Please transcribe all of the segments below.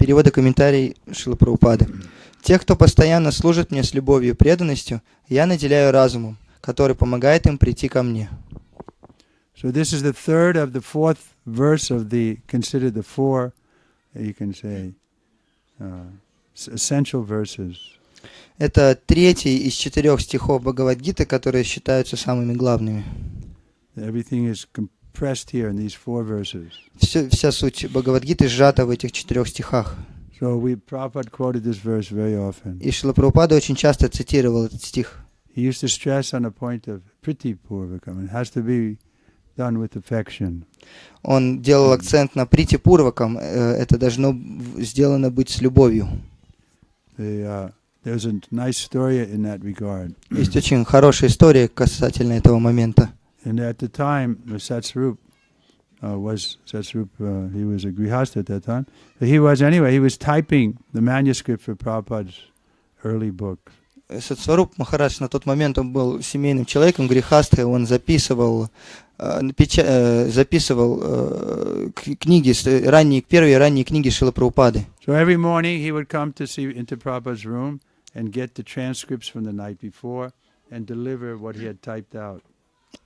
Перевод и комментарий Шрилы Прабхупады. Тех, кто постоянно служит мне с любовью и преданностью, я наделяю разумом, который помогает им прийти ко мне. So this is the third of the fourth verse of the considered the four, you can say, essential verses. Это третий из 4 стихов Бхагавад-гиты, которые считаются самыми главными. Everything is compressed here in these 4 verses. Вся суть Бхагавад-гиты сжата в этих 4 стихах. So Prabhupada quoted this verse very often. И Шрила Прабхупада очень часто цитировал этот стих. He used to stress on the point of priti purvakam. It has to be done with affection. Он делал акцент на прити пурвакам. Это должно сделано быть с любовью. There's a nice story in that regard. Есть очень хорошая история касательно этого момента. And at the time, Satsvarup he was a grihastha at that time. But he was typing the manuscript for Prabhupada's early book. Сатсваруб Махарадж на тот момент он был семейным человеком, грихастхой, он записывал книги, первые ранние книги Шрилы Прабхупады. So every morning he would come to see into Prabhupada's room and get the transcripts from the night before and deliver what he had typed out.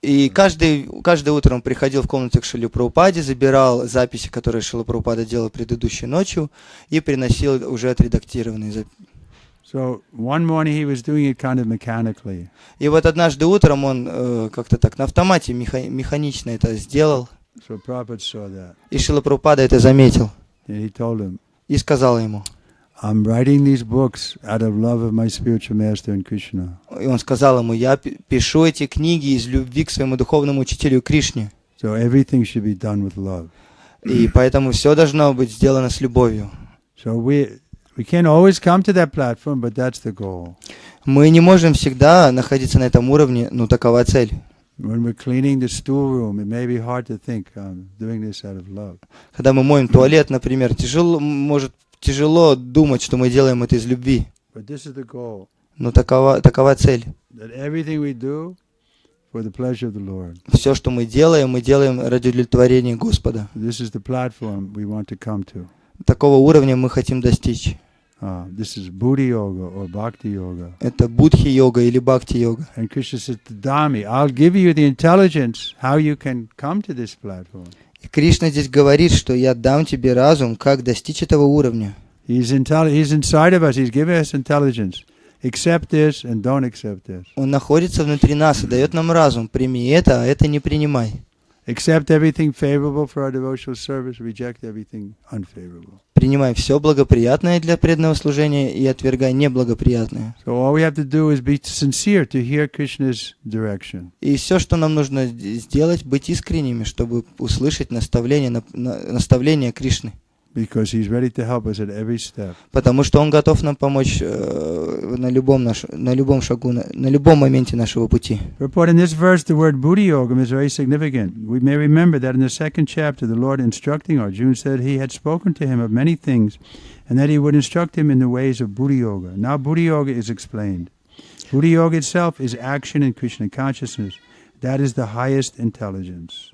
И каждое утро он приходил в комнату к Шриле Прабхупаде, забирал записи, которые Шрила Прабхупада делал предыдущей ночью, и приносил уже отредактированные записи. So one morning he was doing it kind of mechanically. И вот однажды утром он как-то так на автомате механично это сделал. So Prabhupada saw that. И Шрила Прабхупада это заметил. And he told him, и сказал ему. I'm writing these books out of love of my spiritual master in Krishna. И он сказал ему: я пишу эти книги из любви к своему духовному учителю Кришне. So everything should be done with love. И поэтому все должно быть сделано с любовью. So we can't always come to that platform, but that's the goal. Мы не можем всегда находиться на этом уровне, но такова цель. When we're cleaning the stool room, it may be hard to think I'm doing this out of love. Когда мы моем туалет, например, тяжело думать, что мы делаем это из любви. But this is the goal. Но такова цель. That everything we do for the pleasure of the Lord. Все, что мы делаем ради удовлетворения Господа. This is the platform we want to come to. Такого уровня мы хотим достичь. This is Buddhi Yoga or Bhakti Yoga. Это будхи-йога или бхакти-йога. And Krishna said, Dami, I'll give you the intelligence how you can come to this platform. И Кришна здесь говорит, что я дам тебе разум, как достичь этого уровня. He's inside of us. He's giving us intelligence. Accept this and don't accept this. Он находится внутри нас и дает нам разум. Прими это, а это не принимай. Accept everything favorable for our devotional service. Reject everything unfavorable. Принимай все благоприятное для преданного служения и отвергай неблагоприятное. So all we have to do is be sincere to hear Krishna's direction. И все, что нам нужно сделать, быть искренними, чтобы услышать наставление Кришны. Because he's ready to help us at every step. Потому что он готов нам помочь на любом шагу, на любом моменте нашего пути. Report in this verse, the word Buddhi Yogam is very significant. We may remember that in the second chapter, the Lord instructing Arjuna said he had spoken to him of many things, and that he would instruct him in the ways of Buddhi Yoga. Now Buddhi Yoga is explained. Buddhi Yoga itself is action in Krishna consciousness. That is the highest intelligence.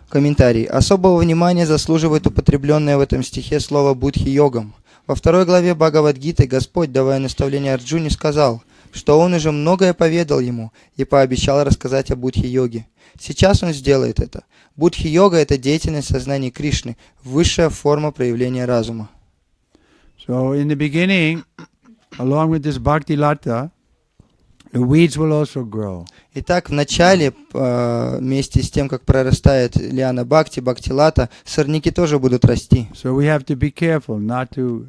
Комментарий. Особого внимания заслуживает употребленное в этом стихе слово «будхи-йогам». Во 2 главе Бхагавад-гиты Господь, давая наставление Арджуне, сказал, что Он уже многое поведал ему и пообещал рассказать о будхи-йоге. Сейчас Он сделает это. Будхи-йога – это деятельность сознания Кришны, высшая форма проявления разума. So in the beginning, along with this bhakti lata, the weeds will also grow. Итак, в начале, вместе с тем, как прорастает лиана бхакти, бхакти-лата, сорняки тоже будут расти. So we have to be careful not to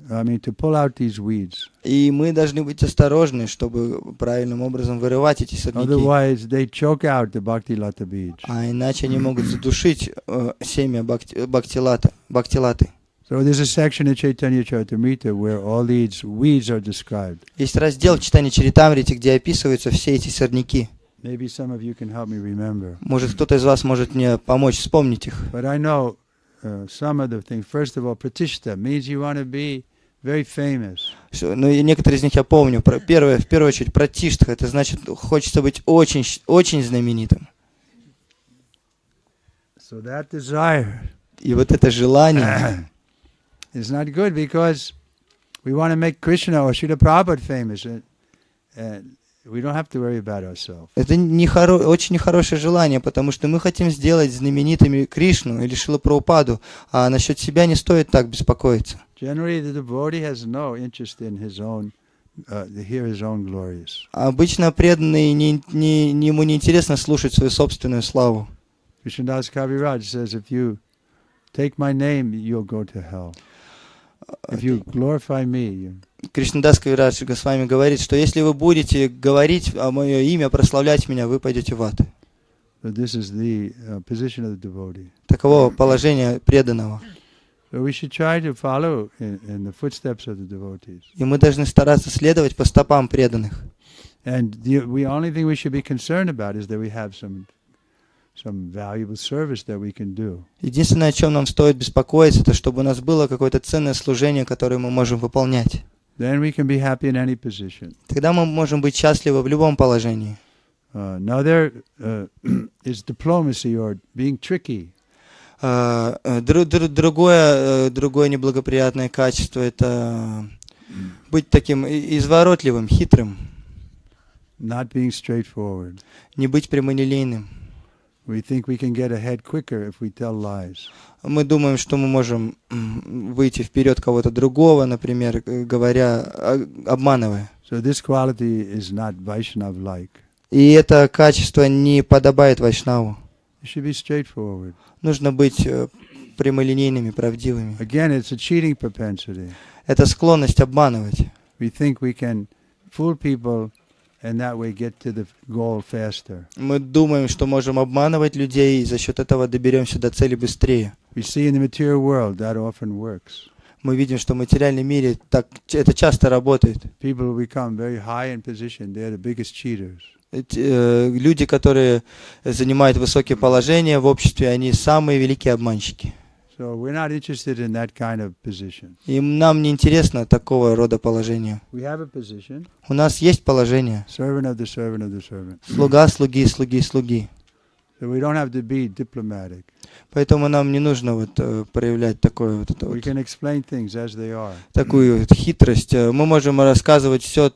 pull out these weeds. И мы должны быть осторожны, чтобы правильным образом вырывать эти сорняки. Otherwise, they choke out the bhakti lata beach. А иначе они могут задушить семя бхакти-латы. So there's a section in Chaitanya Charitamrita where all these weeds are described. Есть раздел в читании Чаритамрити, где описываются все эти сорняки. Maybe some of you can help me remember. Может, кто-то из вас может мне помочь вспомнить их. But I know some of the things. First of all, pratishta means you want to be very famous. Ну, и некоторые из них я помню. В первую очередь, пратиштха, это значит, хочется быть очень, очень знаменитым. So that desire. И вот это желание. It's not good because we want to make Krishna or Srila Prabhupada famous, and we don't have to worry about ourselves. Это очень нехорошее желание, потому что мы хотим сделать знаменитыми Кришну или Шрилу Прабхупаду, а насчет себя не стоит так беспокоиться. Generally, the devotee has no interest in his own, to hear his own glories. Обычно преданный ему не интересно слушать свою собственную славу. Krishnadas Kaviraj says, if you take my name, you'll go to hell. If you glorify me. Кришнадас Кавирадж Госвами говорит, что если вы будете говорить о мое имя, прославлять меня, вы пойдете в ад. So this is the position of the devotee. Таково положение преданного. So we should try to follow in the footsteps of the devotees. И мы должны стараться следовать по стопам преданных. And the only thing we should be concerned about is that we have some valuable service that we can do. Единственное, о чем нам стоит беспокоиться, это чтобы у нас было какое-то ценное служение, которое мы можем выполнять. Then we can be happy in any position. Тогда мы можем быть счастливы в любом положении. Now there is diplomacy or being tricky. Другое неблагоприятное качество – это быть таким изворотливым, хитрым. Not being straightforward. Не быть прямолинейным. We think we can get ahead quicker if we tell lies. Мы думаем, что мы можем выйти вперед кого-то другого, например, обманывая. So this quality is not Vaishnav-like. И это качество не подобает вайшнаву. You should be straightforward. Нужно быть прямолинейными, правдивыми. Again, it's a cheating propensity. Это склонность обманывать. We think we can fool people and that way get to the goal faster. Мы думаем, что можем обманывать людей, и за счет этого доберемся до цели быстрее. We see in the material world that often works. Мы видим, что в материальном мире это часто работает. People who become very high in position, they're the biggest cheaters. Люди, которые занимают высокие положения в обществе, они самые великие обманщики. So we're not interested in that kind of position. И нам не интересно такого рода положения. We have a position. У нас есть положение. Servant of the servant of the servant. Слуга, слуги, слуги, слуги. So we don't have to be diplomatic. Поэтому нам не нужно проявлять такую We can explain things as they are. такую хитрость. Мы можем рассказывать все,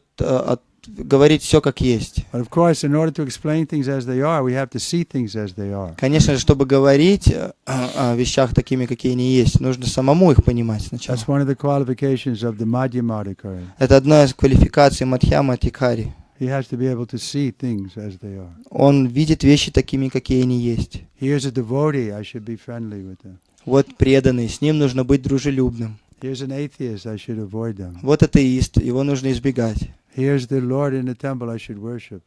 говорить все как есть. But of course, in order to explain things as they are, we have to see things as they are. Конечно же, чтобы говорить о вещах такими, какие они есть, нужно самому их понимать сначала. That's one of the qualifications of the Madhyamadikari. Это одна из квалификаций Мадхьямадикари. He has to be able to see things as they are. Он видит вещи такими, какие они есть. Here's a devotee, I should be friendly with them. Вот преданный, с ним нужно быть дружелюбным. Here's an atheist, I should avoid them. Вот атеист, его нужно избегать. Here's the Lord in the temple, I should worship.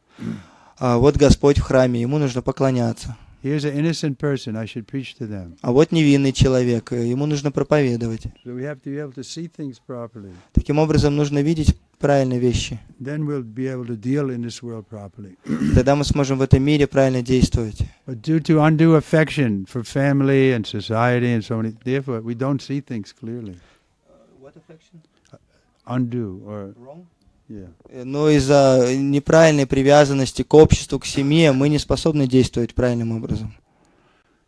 А вот Господь в храме, ему нужно поклоняться. Here's an innocent person, I should preach to them. А вот невинный человек, ему нужно проповедовать. So we have to be able to see things properly. Таким образом, нужно видеть правильные вещи. Then we'll be able to deal in this world properly. Тогда мы сможем в этом мире правильно действовать. But due to undue affection for family and society and so many, therefore we don't see things clearly. What affection? Undue or Wrong? yeah. Но из-за неправильной привязанности к обществу, к семье, мы не способны действовать правильным образом.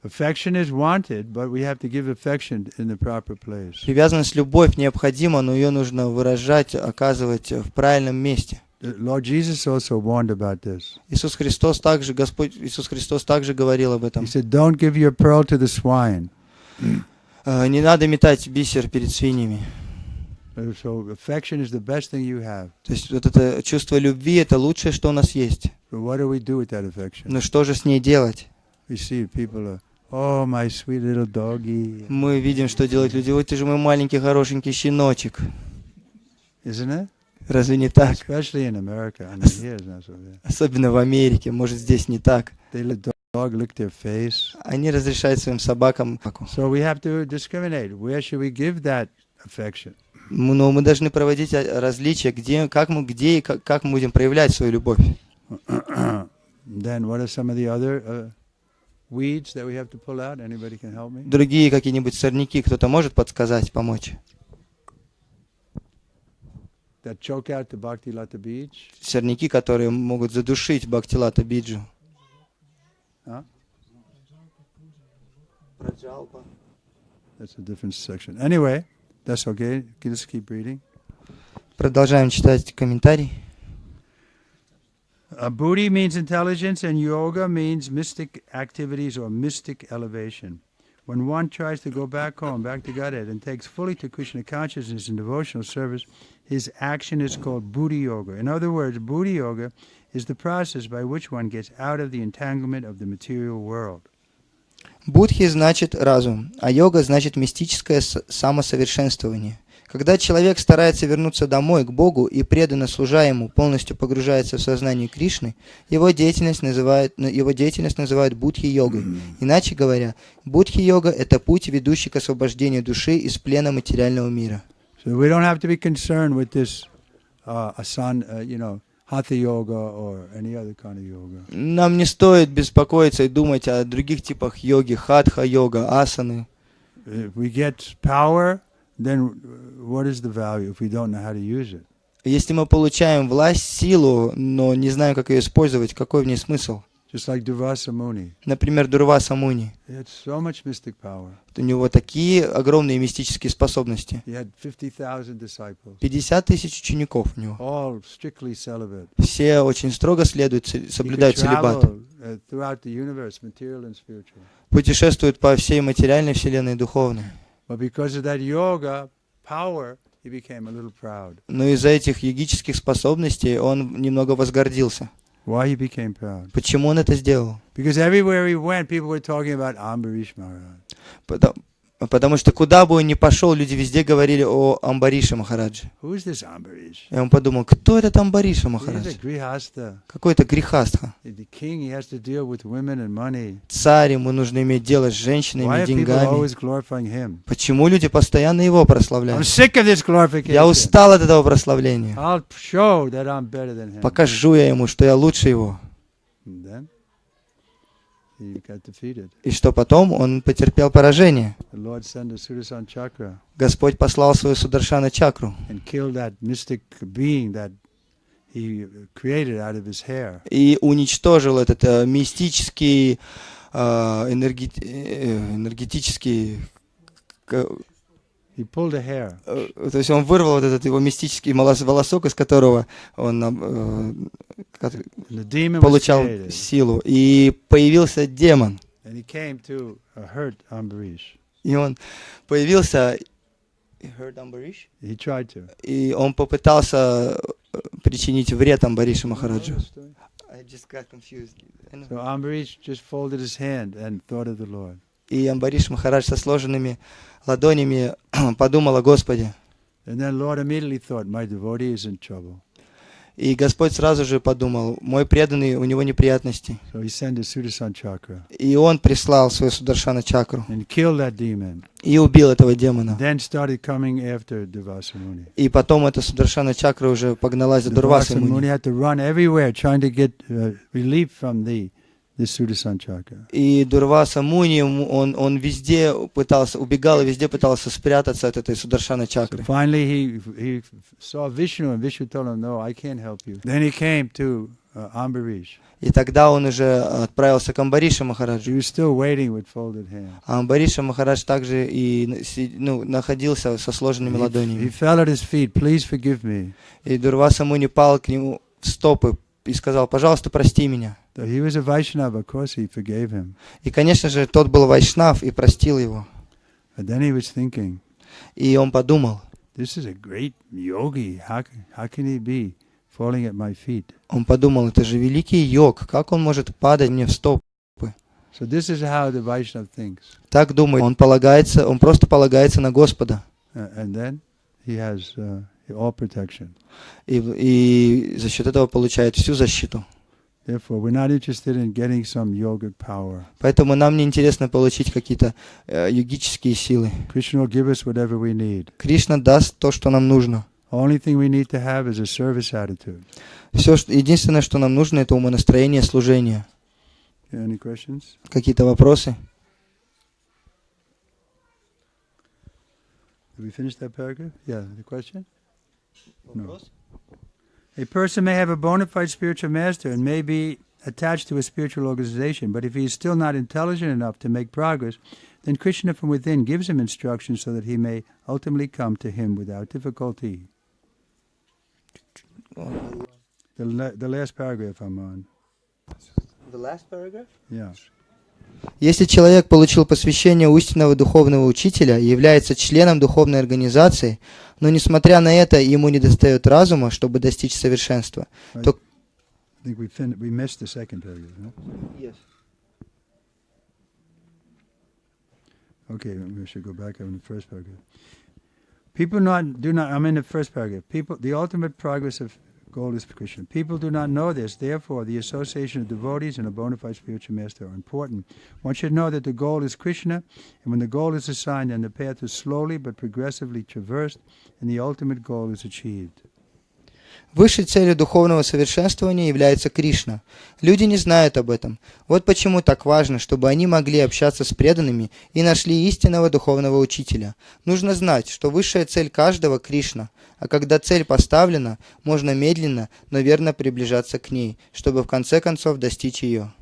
Affection is wanted, but we have to give affection in the proper place. Привязанность, любовь необходима, но ее нужно выражать, оказывать в правильном месте. Lord Jesus also warned about this. Иисус Христос также говорил об He этом. said, "Don't give your pearl to the swine." Не надо метать бисер перед свиньями. So affection is the best thing you have. То есть вот это чувство любви, это лучшее, что у нас есть. So what do we do with that affection? Но что же с ней делать? We see people are, oh, my sweet little doggy. Мы видим, что делают люди. Ой, ты же мой маленький хорошенький щеночек. Isn't it? Разве не так? Especially in America. I mean, here it's not so bad. Особенно в Америке. Может, здесь не так. They let the dog lick their face. Они разрешают своим собакам. So we have to discriminate. Where should we give that affection? Но мы должны проводить различия, как мы будем проявлять свою любовь. Then what are some of the other weeds that we have to pull out? Anybody can help me? Другие какие-нибудь сорняки кто-то может подсказать, помочь? That choke out the Bhakti-lata beach? Сорняки, которые могут задушить Бхактилата Биджу. Huh? That's a different section. Anyway, That's okay. Let's keep reading. Продолжаем читать комментарий. Buddhi means intelligence, and yoga means mystic activities or mystic elevation. When one tries to go back home, back to Godhead, and takes fully to Krishna consciousness in devotional service, his action is called Buddhi Yoga. In other words, Buddhi Yoga is the process by which one gets out of the entanglement of the material world. Будхи значит разум, а йога значит мистическое самосовершенствование. Когда человек старается вернуться домой, к Богу, и преданно служа Ему, полностью погружается в сознание Кришны, его деятельность называют будхи-йогой. Иначе говоря, будхи-йога – это путь, ведущий к освобождению души из плена материального мира. So we don't have to be concerned with this hatha yoga or any other kind of yoga. Нам не стоит беспокоиться и думать о других типах йоги, хатха-йога, асаны. If we get power, then what is the value if we don't know how to use it? Если мы получаем власть, силу, но не знаем, как ее использовать, какой в ней смысл? Just like Durvasa Muni. Например, Дурваса Муни. He had so much mystic power. У него такие огромные мистические способности. He had 50,000 disciples. 50 тысяч учеников у него. All strictly celibate. Все очень строго соблюдают целибат. Throughout the universe, material and spiritual. Путешествуют по всей материальной вселенной и духовной. But because of that yoga power, he became a little proud. Но из-за этих йогических способностей он немного возгордился. Why he became proud? Почему он это сделал? Because everywhere he went, people were talking about Ambarish Maharaj. Потому что куда бы он ни пошел, люди везде говорили о Амбарише Махараджи. Who is this Ambarish? И он подумал, кто этот Амбариша Махарадж? He's a grihastha. Какой-то грехастха. The king, he has to deal with women and money. Царь, ему нужно иметь дело с женщинами Why и are people деньгами. always glorifying him? Почему люди постоянно его I'm прославляют? sick of this glorification. Я устал от этого прославления. I'll show that I'm better than him. Покажу я ему, что я лучше его. And then he got defeated. И что потом он потерпел поражение. The Lord sent a Sudarshan chakra Господь послал свою Сударшана чакру and killed that mystic being that he created out of his hair. и уничтожил этот мистический, энергетический, He pulled a hair. то есть он вырвал вот этот его мистический волосок, из которого он The demon was получал created. силу. И появился демон. And he came to hurt Ambarish. И он появился, He tried to. и он попытался причинить вред Амбарише Махараджу. So Ambarish just folded his hand and thought of the Lord. И Амбариш Махарадж со сложенными ладонями подумал о Господе. And then Lord immediately thought, my devotee is in trouble. И Господь сразу же подумал, мой преданный, у него неприятности. So he sent his Sudarshan chakra И он прислал свою Сударшана чакру and killed that demon. и убил этого демона. Then started coming after Durvasa Muni. И потом эта Сударшана чакра уже погналась за Дурвасой Durvasa Muni Муни. had to run everywhere trying to get relief from this Sudarshan chakra. И Дурваса Муни, он везде пытался, убегал и везде пытался спрятаться от этой Сударшана чакры. Finally he saw Vishnu and Vishnu told him, no, I can't help you. Then he came to Ambarish. И тогда он уже отправился к Амбарише He Махараджу. was still waiting with folded hands. А Амбариша Махарадж также и находился со сложенными He ладонями. fell at his feet, please forgive me. И Дурваса Муни пал к нему в стопы и сказал, пожалуйста, прости меня. So he was a Vaishnava, of course he forgave him. И, конечно же, тот был вайшнав и простил его. But then he was thinking, И он подумал, this is a great yogi. How can he be falling at my feet? это же великий йог, как он может падать мне в стопы? So this is how the Vaishnava thinks. Так думает, он просто полагается на Господа. And then he has all protection. И за счет этого получает всю защиту. Therefore, we're not interested in getting some yogic power. Поэтому нам не интересно получить какие-то йогические силы. Krishna will give us whatever we need. Кришна даст то, что нам нужно. Only thing we need to have is a service attitude. Единственное, что нам нужно, это умонастроение служения. Any questions? Какие-то вопросы? Did we finish that paragraph? Yeah, the question? No. A person may have a bona fide spiritual master and may be attached to a spiritual organization, but if he is still not intelligent enough to make progress, then Krishna from within gives him instruction so that he may ultimately come to him without difficulty. The last paragraph I'm on. The last paragraph? Yeah. Если человек получил посвящение у истинного духовного учителя и является членом духовной организации, но несмотря на это ему недостает разума, чтобы достичь совершенства, то... I think we missed the second paragraph, no? Yes. Okay, we should go back on the first paragraph. I'm in the first paragraph. The ultimate progress of goal is Krishna. People do not know this. Therefore, the association of devotees and a bona fide spiritual master are important. One should know that the goal is Krishna, and when the goal is assigned, then the path is slowly but progressively traversed, and the ultimate goal is achieved. Высшей целью духовного совершенствования является Кришна. Люди не знают об этом. Вот почему так важно, чтобы они могли общаться с преданными и нашли истинного духовного учителя. Нужно знать, что высшая цель каждого — Кришна, а когда цель поставлена, можно медленно, но верно приближаться к ней, чтобы в конце концов достичь ее.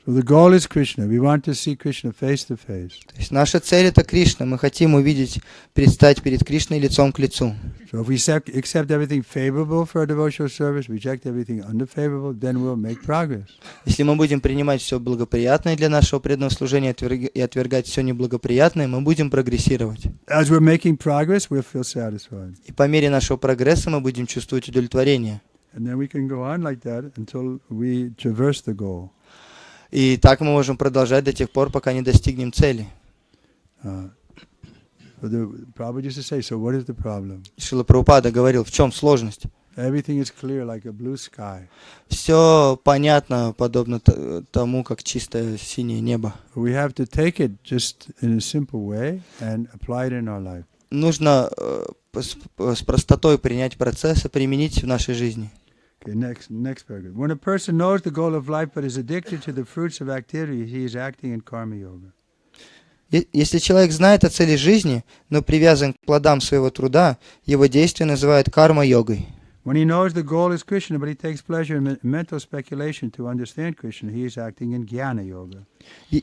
So the goal is Krishna. We want to see Krishna face to face. То есть наша цель — это Кришна. Мы хотим увидеть, предстать перед Кришной лицом к лицу. So if we accept everything favorable for our devotional service, reject everything unfavorable, then we'll make progress. Если мы будем принимать все благоприятное для нашего преданного служения и отвергать все неблагоприятное, мы будем прогрессировать. As we're making progress, we'll feel satisfied. И по мере нашего прогресса мы будем чувствовать удовлетворение. And then we can go on like that until we traverse the goal. И так мы можем продолжать до тех пор, пока не достигнем цели. Prabhupada used to say, so what is the problem? Шрила Прабхупада говорил, в чем сложность? Everything is clear like a blue sky. Все понятно, подобно тому, как чистое синее небо. We have to take it just in a simple way and apply it in our life. Нужно с простотой принять процесс и применить в нашей жизни. Okay, next paragraph. When a person knows the goal of life but is addicted to the fruits of activity, he is acting in karma yoga. Если человек знает о цели жизни, но привязан к плодам своего труда, его действия называют карма-йогой. When he knows the goal is Krishna, but he takes pleasure in mental speculation to understand Krishna, he is acting in jnana yoga.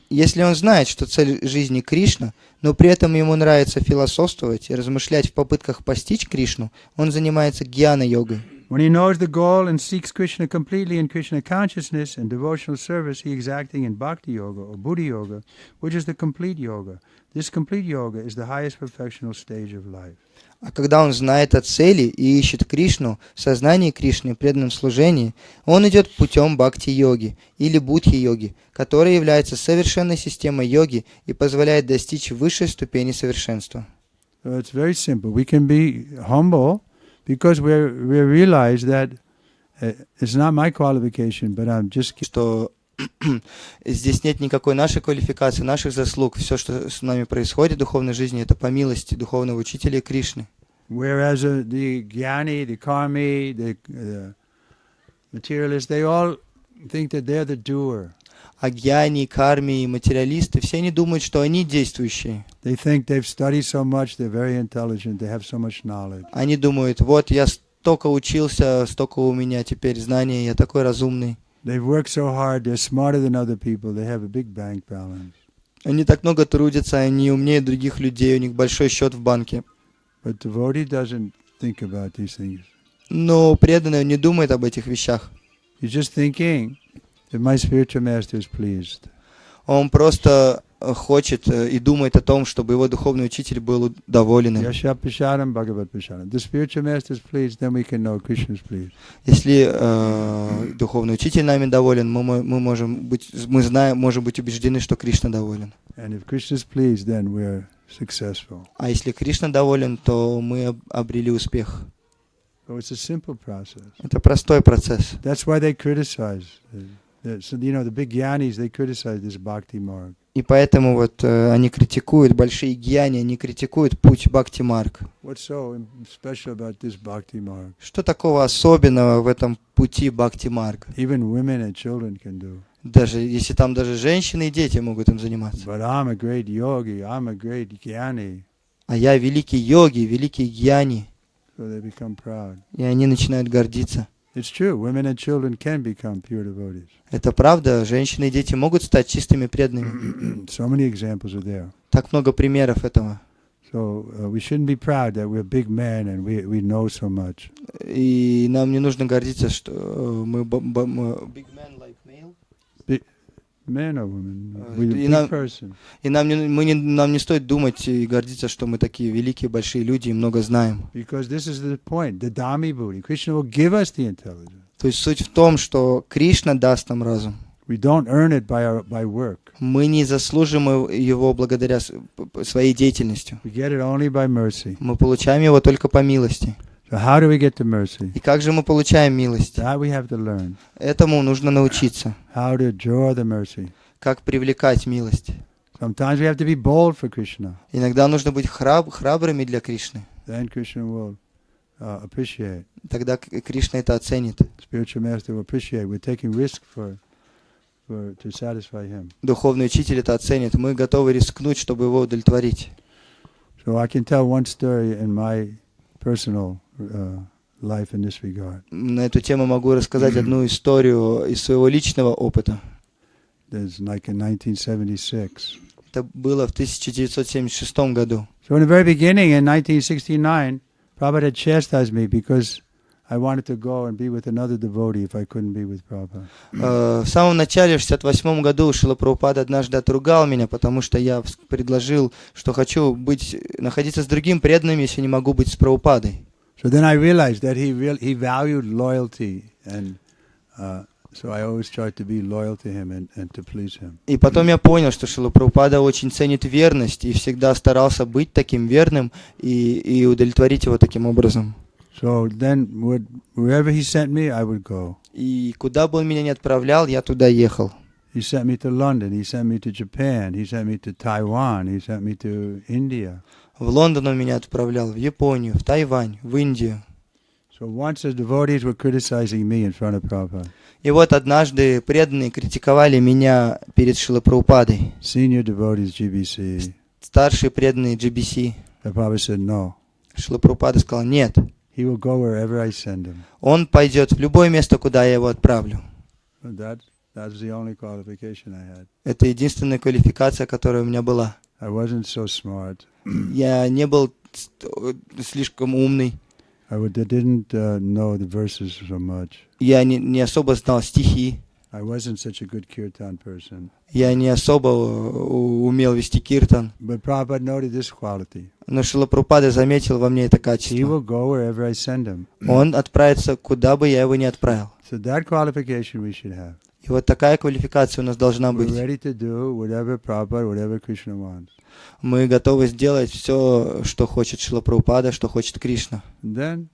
Если он знает, что цель жизни Кришна, но при этом ему нравится философствовать и размышлять в попытках постичь Кришну, он занимается гьяна-йогой. When he knows the goal and seeks Krishna completely in Krishna consciousness and devotional service, he is acting in bhakti yoga or buddhi yoga, which is the complete yoga. This complete yoga is the highest perfectional stage of life. А когда он знает о цели и ищет Кришну в сознании Кришны и преданном служении, он идет путем бхакти-йоги или будхи-йоги, которая является совершенной системой йоги и позволяет достичь высшей ступени совершенства. So it's very simple. We can be humble because we realize that it's not my qualification, but I'm just... Что здесь нет никакой нашей квалификации, наших заслуг. Все, что с нами происходит в духовной жизни, это по милости духовного учителя Кришны. Whereas the jnani, the karmi, the materialists, they all think that they're the doer. А гьяни, карми и материалисты, все они думают, что они действующие. They think they've studied so much, they're very intelligent, they have so much knowledge. Они думают, вот я столько учился, столько у меня теперь знаний, я такой разумный. They've worked so hard, they're smarter than other people, they have a big bank balance. Они так много трудятся, они умнее других людей, у них большой счет в банке. But devotee doesn't think about these things. Но преданный не думает об этих вещах. He's just thinking that my spiritual master is pleased. Он просто хочет и думает о том, чтобы его духовный учитель был доволен им. Yasha Prashadam Bhagavat Prashadam. The spiritual master is pleased, then we can know Krishna is pleased. Если духовный учитель нами доволен, мы можем быть убеждены, что Кришна доволен. And if Krishna is pleased, then we're successful. А если Кришна доволен, то мы обрели успех. So it's a simple process. Это простой процесс. That's why they criticize. So, the big jnanis, they criticize this bhakti marg. И поэтому вот они критикуют, большие гьяни, они критикуют путь бхакти-марг. What's so special about this bhakti marg? Что такого особенного в этом пути бхакти-марг? Even women and children can do. Даже если там даже женщины и дети могут им заниматься. But I'm a great yogi, I'm a great jnani. А я великий йоги, великий гьяни. So they become proud. И они начинают гордиться. It's true, women and children can become pure devotees. Это правда, женщины и дети могут стать чистыми преданными. So many examples are there. Так много примеров этого. So we shouldn't be proud that we're big men and we know so much. И нам не нужно гордиться, что мы big man like male. Man or woman, we're a И big person. нам не стоит думать и гордиться, что мы такие великие, большие люди и много знаем. Because this is the point, the Dhammi Buddhi. Krishna will give us the intelligence. То есть суть в том, что Кришна даст нам разум. We don't earn it by work. Мы не заслужим его благодаря своей деятельностью. We get it only by mercy. Мы получаем его только по милости. So how do we get the mercy? И как же мы получаем милость? That we have to learn. Этому нужно научиться. How to draw the mercy. Как привлекать милость. Sometimes we have to be bold for Krishna. Иногда нужно быть храбрыми для Кришны. Then Krishna will appreciate. Тогда Кришна это оценит. Spiritual master will appreciate. We're taking risk to satisfy him. Духовный учитель это оценит. Мы готовы рискнуть, чтобы его удовлетворить. So I can tell one story in my personal life in this regard. На эту тему могу рассказать одну историю из своего личного опыта. There's like in 1976. Это было в 1976 году. So in the very beginning, in 1969, Prabhupada had chastised me because I wanted to go and be with another devotee if I couldn't be with Prabhupada. В самом начале, в 1968 году, Шрила Прабхупада однажды отругал меня, потому что я предложил, что хочу находиться с другим преданным, если не могу быть с Прабхупадой. So then I realized that he valued loyalty, and so I always tried to be loyal to him and to please him. И потом я понял, что Шрила Прабхупада очень ценит верность и всегда старался быть таким верным и удовлетворить его таким образом. So then, wherever he sent me, I would go. И куда бы он меня ни отправлял, я туда ехал. He sent me to London, he sent me to Japan, he sent me to Taiwan, he sent me to India. В Лондон он меня отправлял, в Японию, в Тайвань, в Индию. So once the devotees were criticizing me in front of Prabhupada. И вот однажды преданные критиковали меня перед Шрилой Прабхупадой. Senior devotees, Джи-би-си. Старшие преданные Джи-би-си. Prabhupada said no. Шрила Прабхупада сказал, нет. He will go wherever I send him. Он пойдет в любое место, куда я его отправлю. That's the only qualification I had. Это единственная квалификация, которая у меня была. I wasn't so smart. Я не был слишком умный. I didn't know the verses so much. Я не особо знал стихи. I wasn't such a good kirtan person. Я не особо умел вести киртан. But Prabhupada noted this quality. Но Шрила Прабхупада заметил во мне это He качество. will go wherever I send him. Он отправится, куда бы я его ни отправил. So that qualification we should have. И вот такая квалификация у нас должна We're быть. ready to do whatever Prabhupada, whatever Krishna wants. Мы готовы сделать все, что хочет Шрила Прабхупада, что хочет Кришна. And then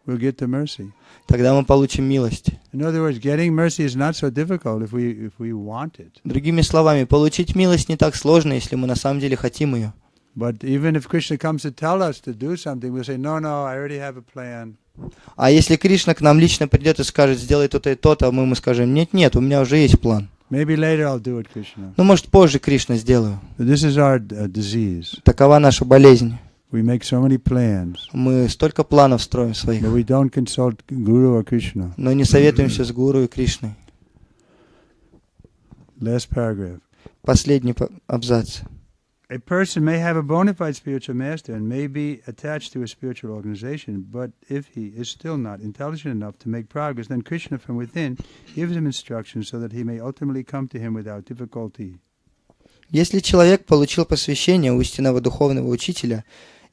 we'll get the mercy. Тогда мы получим милость. In other words, getting mercy is not so difficult if we want it. Другими словами, получить милость не так сложно, если мы на самом деле хотим ее. But even if Krishna comes to tell us to do something, we'll say, no, I already have a plan. А если Кришна к нам лично придет и скажет, сделай то-то и то-то, а мы ему скажем, нет, у меня уже есть план. Maybe later I'll do it, Krishna. Ну, может, позже, Кришна, сделаю. This is our disease. Такова наша болезнь. We make so many plans, Мы столько планов строим своих, but we don't consult Guru or Krishna. но не советуемся с Гуру и Кришной. Last paragraph. Последний абзац. A person may have a bona fide spiritual master and may be attached to a spiritual organization, but if he is still not intelligent enough to make progress, then Krishna from within gives him instructions so that he may ultimately come to him without difficulty. Если человек получил посвящение у истинного духовного учителя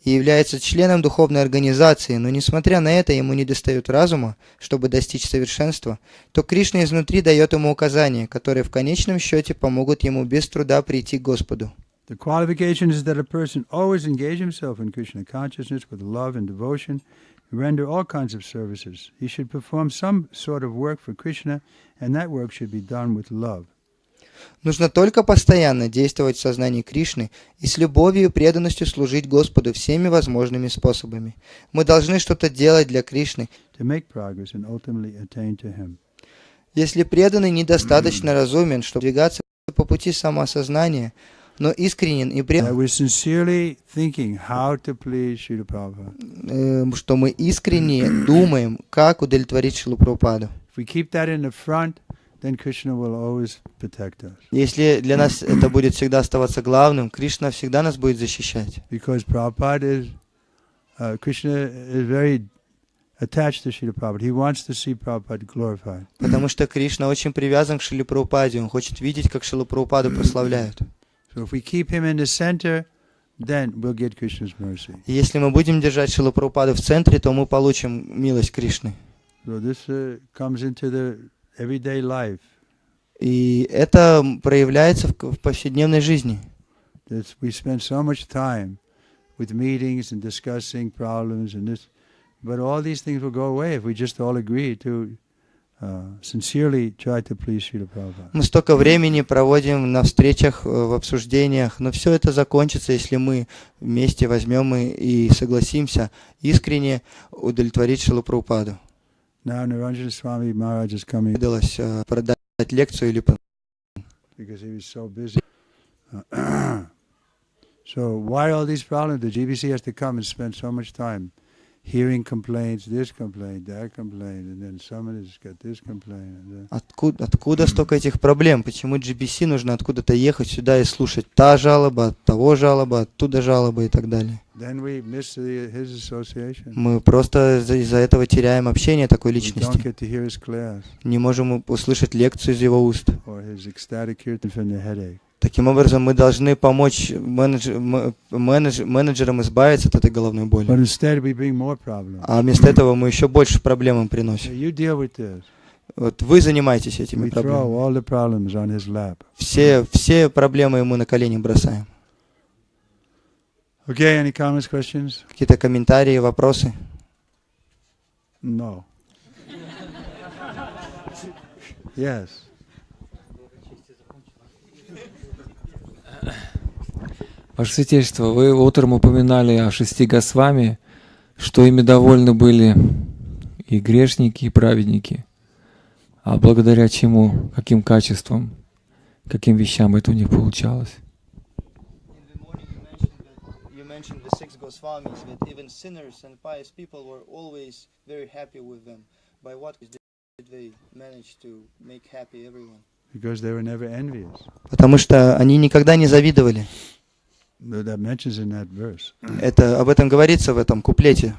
и является членом духовной организации, но несмотря на это ему недостает разума, чтобы достичь совершенства, то Кришна изнутри дает ему указания, которые в конечном счете помогут ему без труда прийти к Господу. The qualification is that a person always engage himself in Krishna consciousness with love and devotion, and render all kinds of services. He should perform some sort of work for Krishna, and that work should be done with love. Нужно только постоянно действовать в сознании Кришны и с любовью и преданностью служить Господу всеми возможными способами. Мы должны что-то делать для Кришны. To make progress and ultimately attain to him. Если преданный недостаточно разумен, чтобы двигаться по пути самоосознания, но искренен и предан, что мы искренне думаем, как удовлетворить Шрилу Прабхупаду. then Krishna will always protect us. Если для нас это будет всегда оставаться главным, Кришна всегда нас будет защищать. Because Krishna is very attached to Srila Prabhupada. He wants to see Prabhupada glorified. Потому что Кришна очень привязан к Шриле Прабхупаде, он хочет видеть, как Шрилу Прабхупаду прославляют. So if we keep him in the center, then we'll get Krishna's mercy. И если мы будем держать Шрилу Прабхупаду в центре, то мы получим милость Кришны. So this comes into the everyday life. И это проявляется в повседневной жизни. We spend so much time with meetings and discussing problems and this, but all these things will go away if we just all agree to sincerely try to please Srila Prabhupada. Мы столько времени проводим на встречах, в обсуждениях, но все это закончится, если мы вместе возьмем и согласимся искренне удовлетворить Шрилу Прабхупаду. Now Nirajana Swami Maharaj is coming. Удалось продать лекцию или Because he was so busy. So why all these problems? The Джи-би-си has to come and spend so much time hearing complaints, this complaint, that complaint, and then somebody's got this complaint. Откуда столько этих проблем? Почему Джи-би-си нужно откуда-то ехать сюда и слушать та жалоба, от того жалоба, оттуда жалоба и так далее? Then we miss his association. Мы просто из-за этого теряем общение такой We don't личности. get to hear his class Не можем услышать лекцию из его уст. or his ecstatic kirtan from the headache. Таким образом, мы должны помочь менеджерам избавиться от этой головной боли. But instead we bring more problems. А вместо этого мы еще больше проблем им So приносим. you deal with this. Вот вы занимаетесь этими We проблемами. throw all the problems on his lap. Все проблемы ему на колени бросаем. Okay, any comments, questions? Какие-то комментарии, вопросы? No. Yes. Ваше Святейшество, вы утром упоминали о 6 Госвами, что ими довольны были и грешники, и праведники. А благодаря чему, каким качествам, каким вещам это у них получалось? mentioned the 6 Goswamis, that even sinners and pious people were always very happy with them. By what did they manage to make happy everyone? Because they were never envious. Потому что они никогда не завидовали. That mentions in that verse. Это об этом говорится в этом куплете.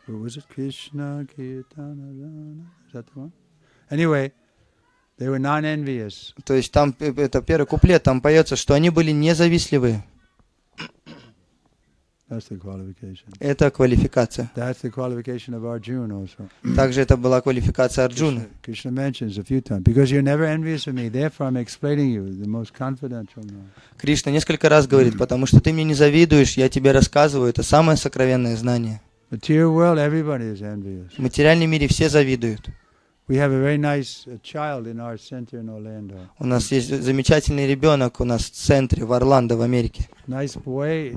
Was it Krishna Kirtana? Is that the one? Anyway, they were non-envious. То есть там это первый куплет, там поется, что они были независтливые. That's the qualification. Это квалификация. That's the qualification of Arjuna also. Также это была квалификация Арджуны. Krishna mentions a few times, because you're never envious of me, therefore I'm explaining you the most confidential knowledge. Кришна несколько раз говорит, потому что ты мне не завидуешь, я тебе рассказываю, это самое сокровенное знание. Material world, everybody is envious. В материальном мире все завидуют. We have a very nice child in our center in Orlando. У нас есть замечательный ребенок у нас в центре, в Орландо, в Америке. Nice boy.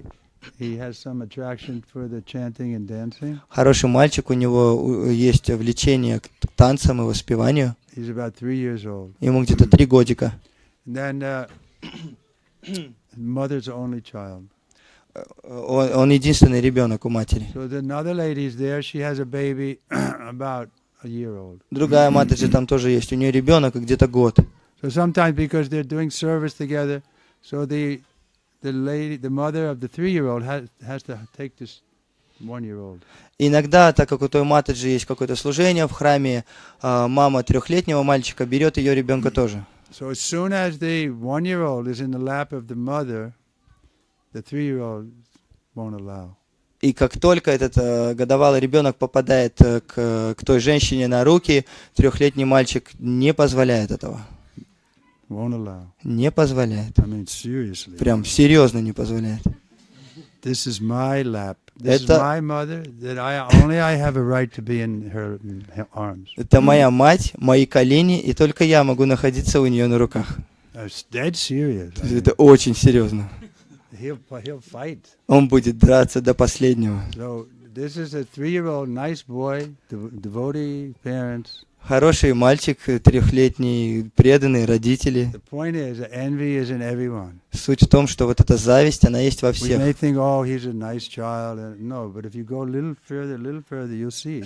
He has some attraction for the chanting and dancing. Хороший мальчик, у него есть влечение к танцам и воспеванию. He's about 3 years old. Ему где-то 3 годика. And then mother's only child. Он единственный ребенок у матери. So another lady is there. She has a baby about a year old. Другая мать же там тоже есть. У нее ребенок где-то год. So sometimes because they're doing service together, so the mother of the 3-year-old has to take this 1-year-old. Иногда, так как у той матери есть какое-то служение в храме, мама 3-летнего мальчика берет ее ребенка тоже. So as soon as the 1-year-old is in the lap of the mother, the 3-year-old won't allow. И как только этот годовалый ребенок попадает к той женщине на руки, 3-летний мальчик не позволяет этого. Won't allow. Не позволяет. I mean, seriously. Прям серьезно не позволяет. This is my lap. This is my mother. That only I have a right to be in her arms. Это моя мать, мои колени, и только я могу находиться у нее на руках. It's dead serious. Это очень серьезно. He'll fight. Он будет драться до последнего. So this is a 3-year-old nice boy, devotee parents. Хороший мальчик, 3-летний, преданный, родители. The point is, envy is in everyone. Суть в том, что вот эта зависть, она есть во We всех. may think, oh, he's a nice child. No, but if you go a little further, you'll see.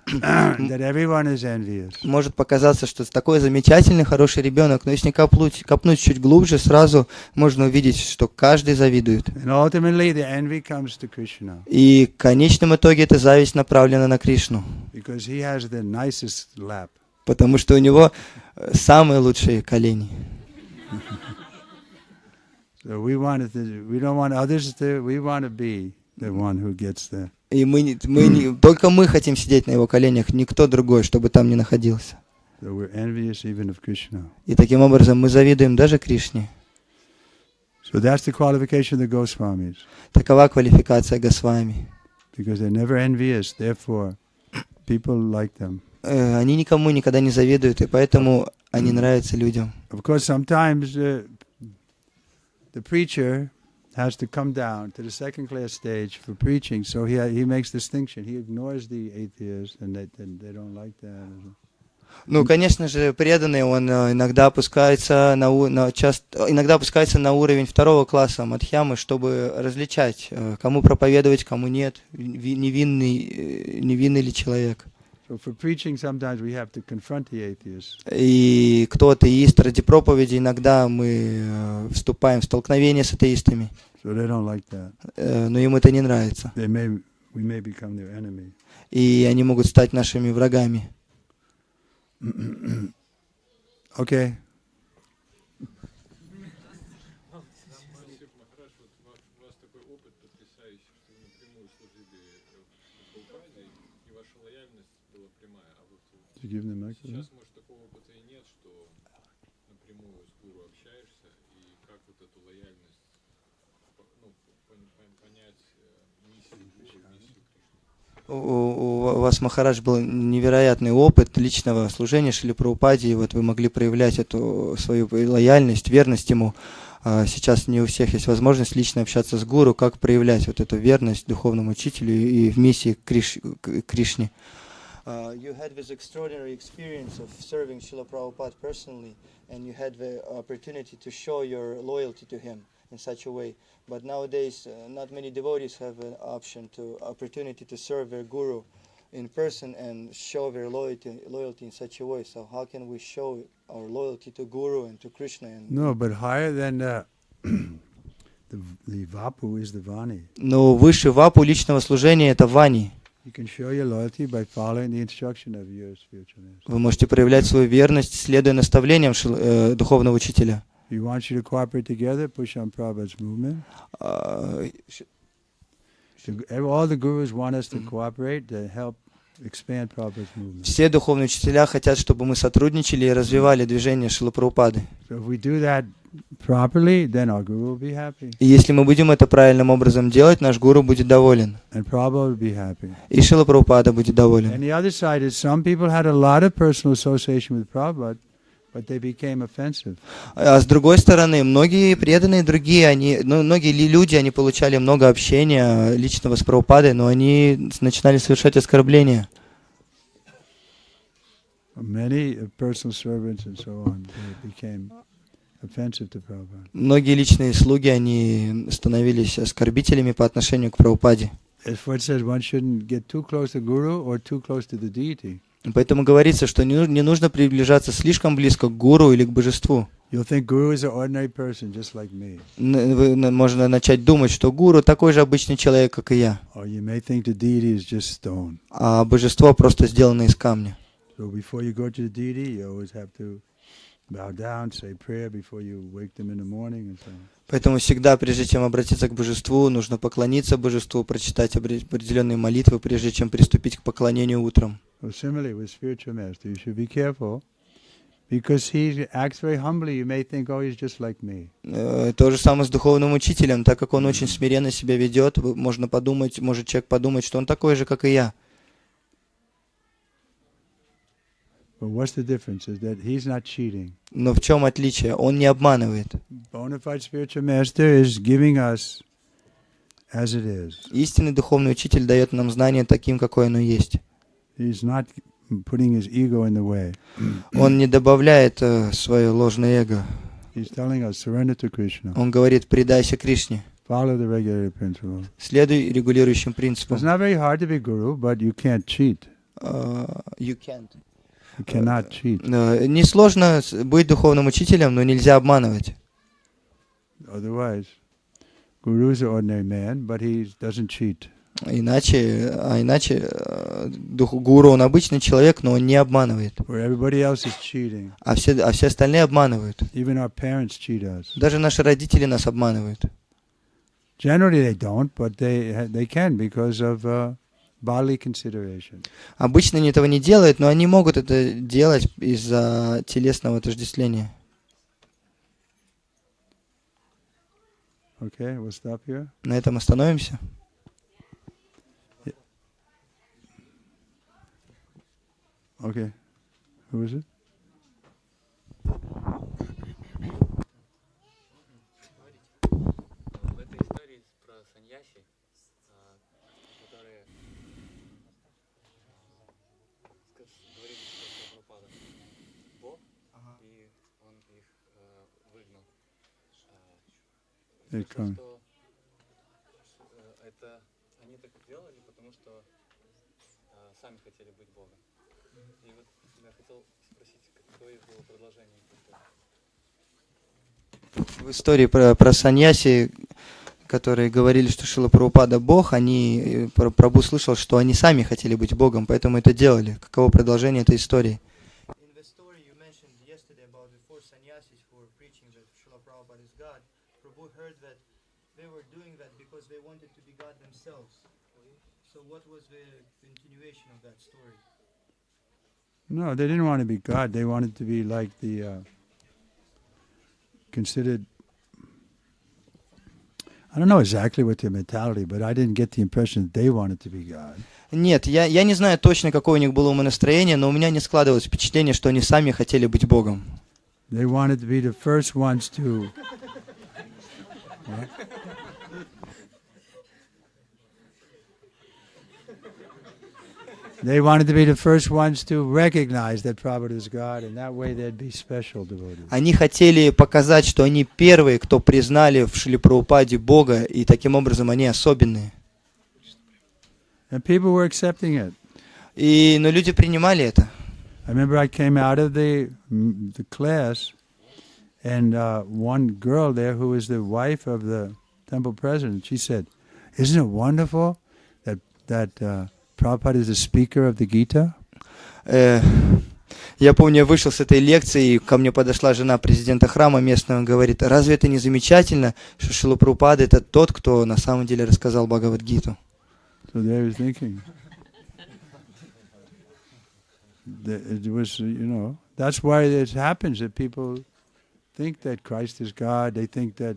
that everyone is envious. Может показаться, что такой замечательный, хороший ребенок, но если копнуть чуть глубже, сразу можно увидеть, что каждый завидует. And ultimately the envy comes to Krishna. И в конечном итоге эта зависть направлена на Кришну, Because he has the nicest lap. потому что у него самые лучшие колени. So we don't want others to, we want to be the one who gets the. И только мы хотим сидеть на его коленях, никто другой, чтобы там не находился. So we're envious even of Krishna. И таким образом мы завидуем даже Кришне. So that's the qualification of the Goswamis. Такова квалификация Госвами. Because they're never envious, therefore people like them. Они никому никогда не завидуют, и поэтому они нравятся людям. Of course, sometimes the preacher has to come down to the second class stage for preaching, so he makes distinction. He ignores the atheists, and they don't like that. Ну, конечно же, преданный, он иногда опускается на уровень второго класса мадхьямы, чтобы различать, кому проповедовать, кому нет, невинный ли человек. So for preaching, sometimes we have to confront the atheists. И кто атеист, ради проповеди иногда мы вступаем в столкновение с атеистами. So they don't like that. Но им это не нравится. We may become their enemy. И они могут стать нашими врагами. Okay. Give them the Сейчас, может, такого опыта и нет, что напрямую с гуру общаешься, и как вот эту лояльность, понять миссию гуру, миссию Кришны. У вас, Махарадж, был невероятный опыт личного служения Шриле Прабхупаде, и вот вы могли проявлять эту свою лояльность, верность ему. Сейчас не у всех есть возможность лично общаться с гуру, как проявлять вот эту верность духовному учителю и в миссии Кришне. You had this extraordinary experience of serving Srila Prabhupada personally, and you had the opportunity to show your loyalty to him in such a way. But nowadays, not many devotees have an opportunity to serve their guru in person and show their loyalty in such a way. So how can we show our loyalty to guru and to Krishna? No, but higher than the vapu is the vani. Но выше вапу личного служения это вани. You can show your loyalty by following the instruction of your spiritual master. Вы можете проявлять свою верность, следуя наставлениям духовного учителя. He wants you to cooperate together, push on Prabhupada's movement. All the gurus want us to cooperate to help expand Prabhupada's movement. Все духовные учителя хотят, чтобы мы сотрудничали и развивали движение Шрилы Прабхупады. So if we do that properly, then our guru will be happy. И если мы будем это правильным образом делать, наш гуру будет доволен. And Prabhupada will be happy. И Шрила Прабхупада будет доволен. And the other side is some people had a lot of personal association with Prabhupada, but they became offensive. А с другой стороны, многие преданные другие, многие люди, они получали много общения личного с Прабхупадой, но они начинали совершать оскорбления. Many personal servants and so on, they became offensive to Prabhupada. Многие личные слуги, они становились оскорбителями по отношению к Прабхупаде. As what says, one shouldn't get too close to Guru or too close to the deity. Поэтому говорится, что не нужно приближаться слишком близко к гуру или к божеству. You'll think Guru is an ordinary person, just like me. Можно начать думать, что гуру такой же обычный человек, как и я. Or you may think the deity is just stone. А божество просто сделано из камня. So before you go to the deity, you always have to bow down, say prayer before you wake them in the morning and so on. Поэтому всегда, прежде чем обратиться к божеству, нужно поклониться божеству, прочитать определенные молитвы, прежде чем приступить к поклонению утром. So similarly with spiritual master, you should be careful because he acts very humbly. You may think, oh, he's just like me. То же самое с духовным учителем, так как он очень смиренно себя ведет, может человек подумать, что он такой же, как и я. But what's the difference is that he's not cheating. Но в чем отличие? Он не обманывает. Bona fide spiritual master is giving us as it is. Истинный духовный учитель дает нам знание таким, какое оно есть. He's not putting his ego in the way. Он не добавляет свое ложное эго. He's telling us surrender to Krishna. Он говорит, предайся Кришне. Follow the regulatory principle. Следуй регулирующим принципам. It's not very hard to be guru, but you can't cheat. you can't. You cannot cheat. Несложно быть духовным учителем, но нельзя обманывать. Otherwise, Guru is an ordinary man, but he doesn't cheat. Иначе гуру, он обычный человек, но он не обманывает. Where everybody else is cheating. А все остальные обманывают. Even our parents cheat us. Даже наши родители нас обманывают. Generally they don't, but they can because of bodily consideration. Обычно они этого не делают, но они могут это делать из-за телесного отождествления. Okay, we'll stop here. На этом остановимся. Okay. Who is it? В этой истории про саньяси, которые говорили, что Прабхупада Бог, и он их выгнал. They come. Что это они так делали, потому что сами хотели быть Богом. И вот я хотел спросить, какое было продолжение. В истории про саньяси, которые говорили, что Шрила Прабхупада Бог, Прабху слышал, что они сами хотели быть Богом, поэтому это делали. Каково продолжение этой истории? No, they didn't want to be God. They wanted to be like the considered. I don't know exactly what their mentality, but I didn't get the impression that they wanted to be God. Нет, я не знаю точно, какое у них было умонастроение, но у меня не складывалось впечатление, что они сами хотели быть Богом. They wanted to be the first ones to. They wanted to be the first ones to recognize that Prabhupada is God, and that way they'd be special devotees. Они хотели показать, что они первые, кто признали в Шриле Прабхупаде Бога, и таким образом они особенные. And people were accepting it. Но люди принимали это. I remember I came out of the class, and one girl there who was the wife of the temple president, she said, "Isn't it wonderful that Prabhupada is the speaker of the Gita?" Я помню, я вышел с этой лекции, и ко мне подошла жена президента храма местного и говорит: разве это не замечательно, что Шрила Прабхупада это тот, кто на самом деле рассказал Бхагавад-гиту? So they were thinking. It was, that's why it happens that people think that Christ is God. They think that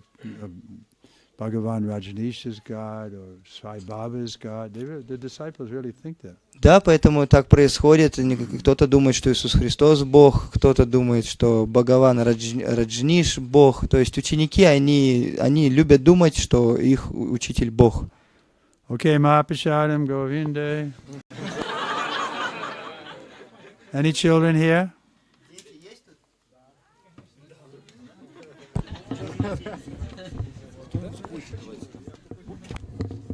Bhagavan Rajneesh is God or Sai Baba is God. The disciples really think that. Да, поэтому так происходит. Кто-то думает, что Иисус Христос Бог, кто-то думает, что Бхагаван Раджниш Бог. То есть ученики, они любят думать, что их учитель Бог. Okay, Mahapashadam Govinde. Any children here?